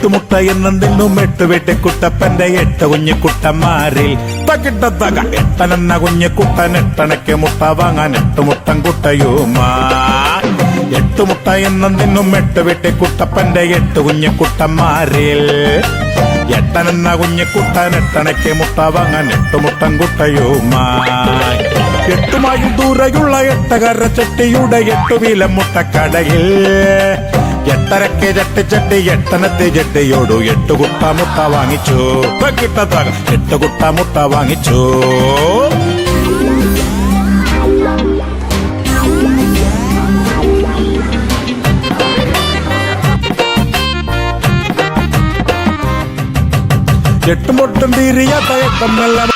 എട്ടുമുട്ട എന്നും എട്ടുവെട്ടിക്കുട്ടപ്പന്റെ 8 കുഞ്ഞിക്കുട്ടന്മാരിൽ തകിട്ടത്തക എട്ടനെന്ന കുഞ്ഞിക്കുട്ടൻ എട്ടണയ്ക്ക് മുട്ട വാങ്ങാൻ 8 മുട്ടൻ കുട്ടയുമാ. 8 മുട്ട എന്നും എട്ടുവെട്ടിക്കുട്ടപ്പന്റെ 8 കുഞ്ഞിക്കുട്ടന്മാരിൽ എട്ടനെന്ന കുഞ്ഞിക്കുട്ടൻ എട്ടണയ്ക്ക് മുട്ട വാങ്ങാൻ 8 മുട്ടൻ കുട്ടയുമായി. 8 മൈൽ ദൂരെയുള്ള 8കര ചെട്ടിയുടെ 8 വീലം മുട്ടക്കടയിൽ 8രയ്ക്ക് ചട്ടി 8 ചട്ടിയോടു 8 കുട്ട മുട്ട വാങ്ങിച്ചു. കിട്ടത്തക 8 കുട്ട മുട്ട വാങ്ങിച്ചു. എട്ടും പൊട്ടും തീരിയാത്ത 8